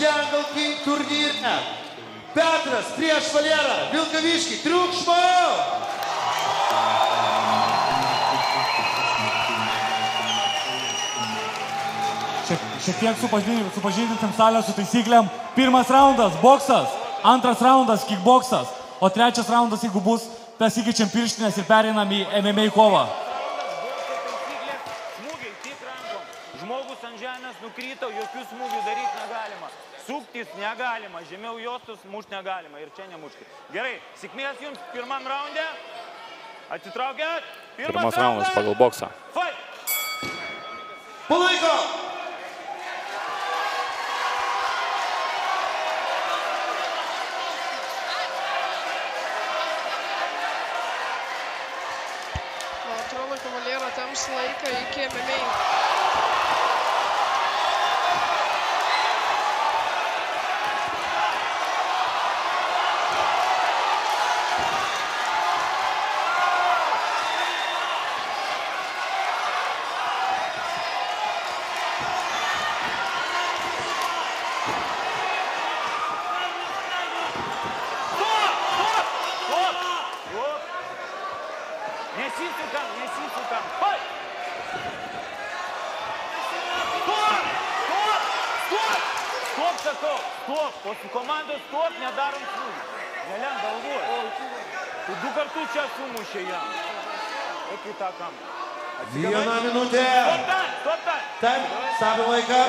Jungle King turnyre. Petras prieš Valerą Vilkaviškį. Triukšmo! Šiek tiek supažindintim salę su taisyklėm. Pirmas raundas – boksas, antras raundas – kickboksas, o trečias raundas, jeigu bus, pasikeičiam pirštinės ir pereinam į MMA kovą. Smūgiai tik rankom. Žmogus ant žemės nukryto, jokių smūgių daryti negalima. Suktis negalima, žemiau juostus mušti negalima ir čia nemušti. Gerai, sėkmės jums pirmam raunde. Atsitraukėt. Pirmas raundas pagal boksą. Fight! Palaiko! Atrodo, kad Valera temps laiką iki MMA. Nesisukam. Fight! Stop, sakau. Stop. Po su komandos stop, nedarom smūgį. Neliam galvoj. Tu 2 kartus čia sumušė jam. Eik į tą kampą. 1 minutė. Stop time. Stabim laiką.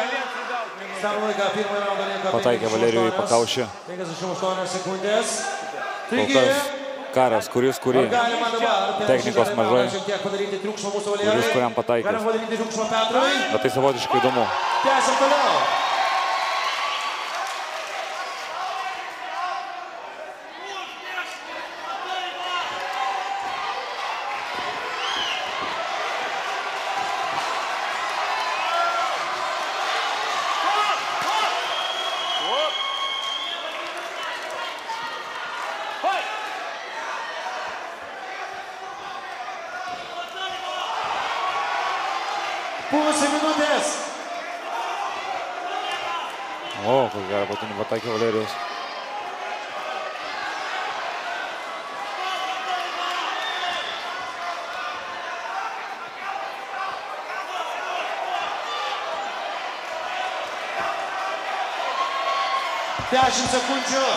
Pirmą raundą lieka. Pataikė Valerijui į pakaušį. 58 sekundės. Kol kas karas, kurį. Technikos mažai. Kuris kuriam pataikės. Bet tai savotiškai įdomu. Tęsiam toliau. Pusė minutės. O, kokia gerą patinį pataikė Valerijus. Dešimt sekundžių.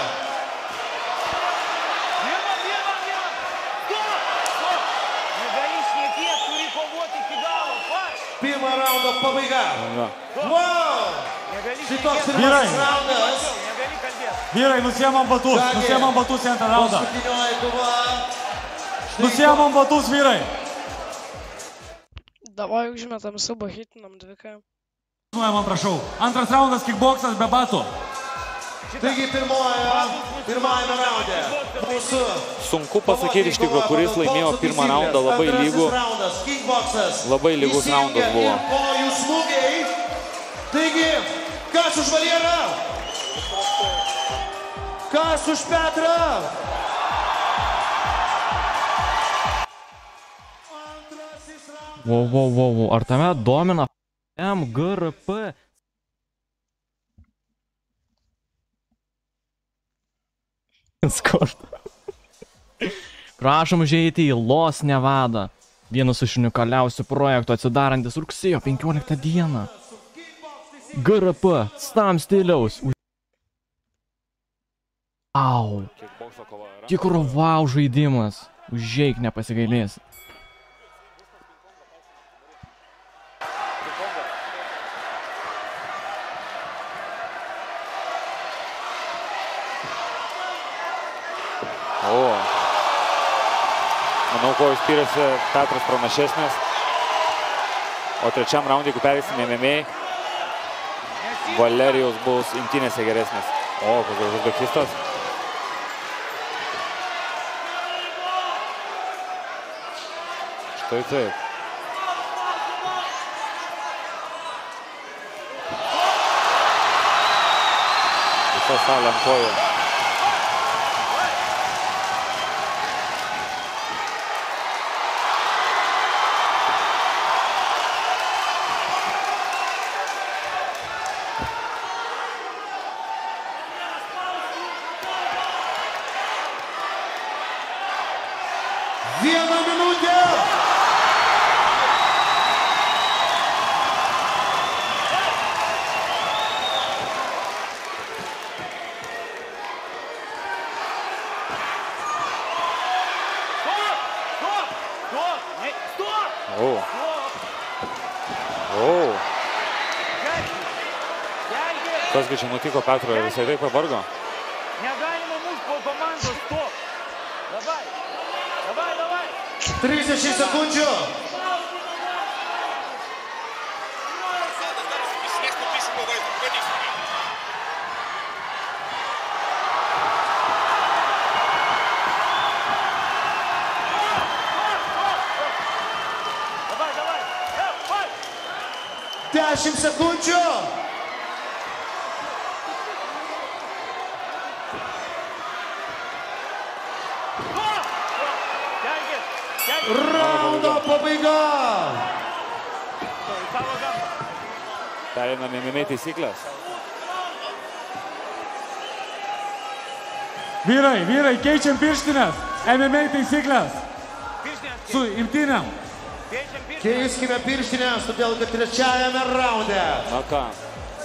Pirmą raundo pabaiga. Wow! Šitos pirmasis raundas. Vyrai, nusiemam batus į antrą raundą. Paskutinioji kova. Nusiemam batus, vyrai. Davai užmetam subą, hitinam 2K. Man prašau. Antras raundas kickboksas be batų. Taigi pirmajame raunde. Sunku pasakyti iš tikrųjų, kuris laimėjo pirmą raundą, labai lygus raundas buvo. Taigi, kas už Valerą? Kas už Petrą? Wow, ar tame domina MGRP? Prašom užeiti į Los Nevada. Vienas iš unikaliausių projektų atsidarantis rugsėjo 15 dieną. GRP, Stam stiliaus. Au. Tikro wow žaidimas. Užeik, nepasigailėsi. Manau, ko jis skiriasi, Petras pranašesnis. O trečiam raundui, jeigu pereisime MMA, Valerijos bus imtynėse geresnis. O, koks gražus bekistas. Štai taip. Visa salė ant kojų. 1 minutė. Kasgi čia nutiko Petro ir jisai taip pavargo? Negalima mušti po komandos, stop. Davai. 30 sekundžių. Davai. 10 sekundžių. Raundo pabaiga. Pereiname MMA taisyklės. Vyrai, keičiam pirštinės. MMA taisyklės. Su imtynėm. Keiskime pirštinės, todėl kad trečiajame raunde Na ką,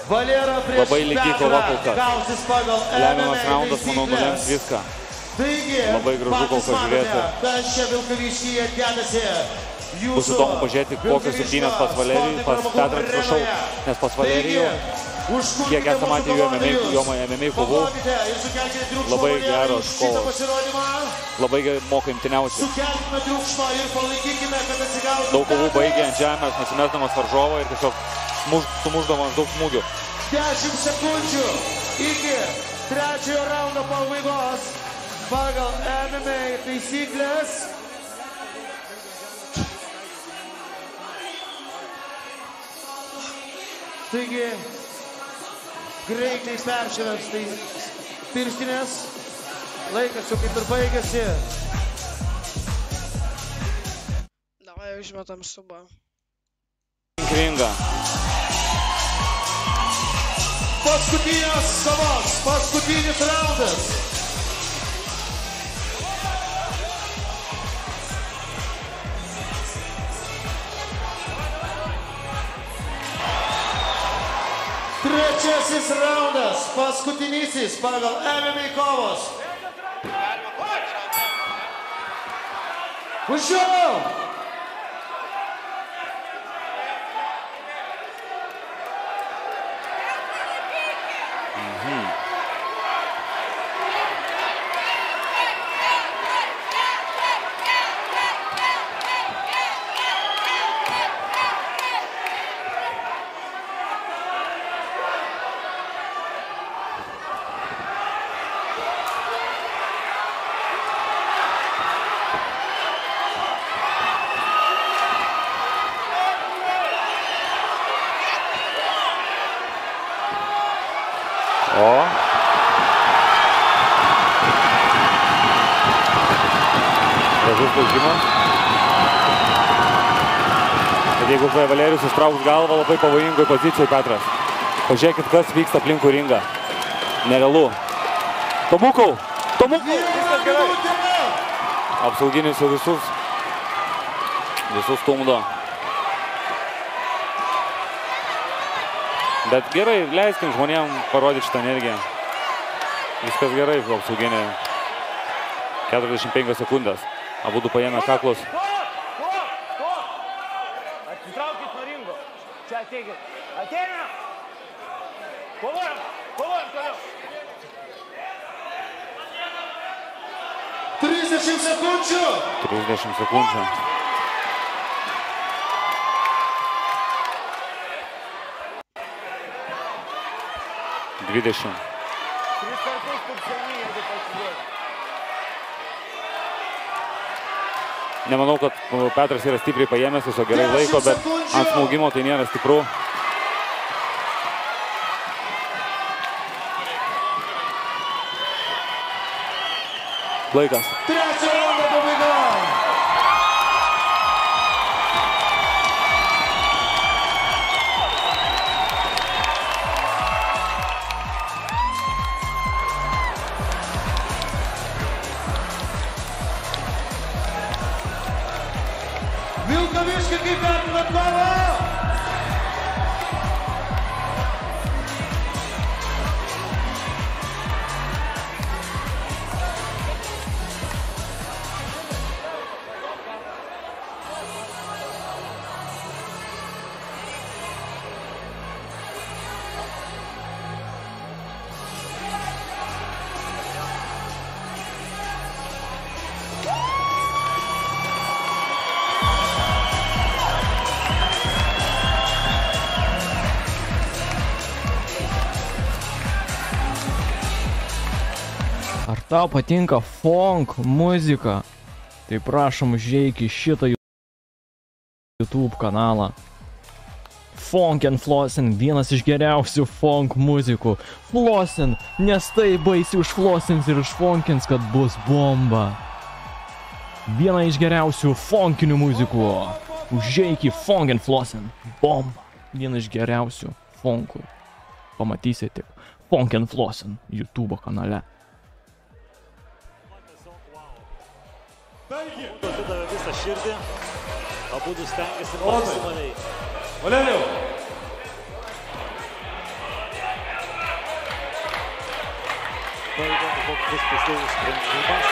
Valera prieš Labai lygi kova kol kas. gausis pagal lemiamas MMA raundas, manau, nulems taisyklės. viską. Taigi, Labai gražu kol kas žiūrėti. kas čia Vilkaviškyje dedasi. Bus įdomu pažiūrėti, kokios rungtynės pas Valerijų, pas Petrą, atsiprašau, nes pas Valerijų, kiek esame matę jo MMA kovų, labai geros kovos, labai moka imtyniauti. Sukelkime triukšmą ir palaikykime, kad atsigautų. Daug kovų baigė ant žemės, nusimesdamas varžovą ir tiesiog sumuždamas daug smūgių. 10 sekundžių iki trečiojo raundo pabaigos pagal MMA taisyklės. Taigi, greitai peršinant tai pirštinės, laikas jau kaip ir baigėsi. Davai užmetam subą. Ringą. Paskutinės kovos, paskutinis raundas. Trečiasis raundas, paskutinysis pagal MMA kovos. Važiuojam! Gražus laukimas. Bet jeigu Valerijus ištrauks galvą, labai pavojingoj pozicijoj Petras. Pažiūrėkit, kas vyksta aplinkui ringą. Nerealu. Tomukau! Viskas gerai. Apsauginis jau visus stumdo. Bet gerai, leiskim žmonėm parodyti šitą energiją. Viskas gerai, apsauginė. 45 sekundės. Abudu paėmė kaklus. Atsitraukit nuo ringo. Čia ateikit. Ateina! Kovojam toliau. 30 sekundžių. 30 sekundžių. Dvidešimt. 3 kartus tūkstančiai, jeigu pasiduoti. Nemanau, kad Petras yra stipriai paėmęs, viso gerai laiko, bet ant smūgimo tai nėra stipru. Laikas. Trečio raundo pabaiga. Vilkaviški, kaip vertinat kovą? Ar tau patinka funk muzika? Tai prašom užeik į šitą YouTube kanalą. Funk and Flossin, vienas iš geriausių funk muzikų. Flossin, nes tai baisiai užflossins ir išfunkins, kad bus bomba. Viena iš geriausių funkinių muzikų. Užeik į Funk and Flossin. Bomba. Viena iš geriausių funkų. Pamatysite tik Funk and Flossin YouTube kanale. Atidavė visą širdį, abudu stengiasi maksimaliai. Valerijau. Pavyzdžiui, koks bus teisėjų sprendimas.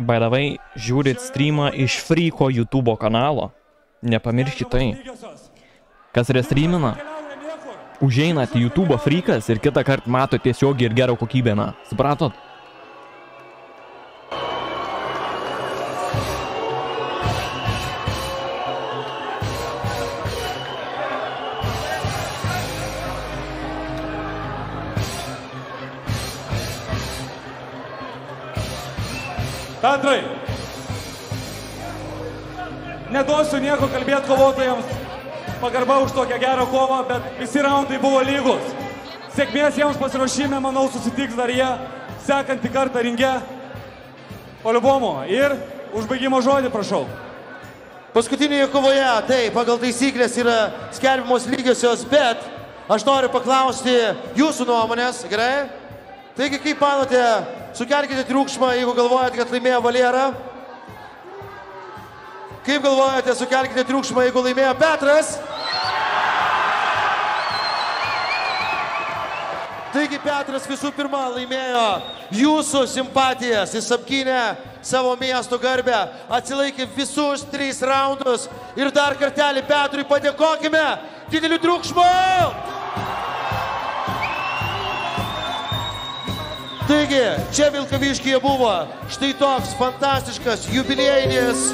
By the way, žiūrit streamą iš Freako YouTube kanalo. Nepamirškit tai. Kas restreamina? Užeinat į YouTube Freakas ir kitą kartą mato tiesiog ir gerą kokybę. Supratot? Petrai, neduosiu nieko kalbėti kovotojams, pagarba už tokią gerą kovą, bet visi raundai buvo lygus. Sėkmės jiems pasiruošime, manau, susitiks dar jie sekantį kartą ringe. Poliubomo ir užbaigimo žodį, prašau. Paskutinėje kovoje, tai pagal taisyklės yra skelbimos lygiosios, bet aš noriu paklausti jūsų nuomonės, gerai? Taigi, kaip manote, sukelkite triukšmą, jeigu galvojate, kad laimėjo Valera. Kaip galvojate, sukelkite triukšmą, jeigu laimėjo Petras. Taigi, Petras visų pirma laimėjo jūsų simpatijas. Jis apgynė savo miesto garbę, atsilaikė visus 3 raundus. Ir dar kartelį Petrui padėkokime. Didelių triukšmų! Taigi, čia Vilkaviškyje buvo štai toks fantastiškas jubiliejinis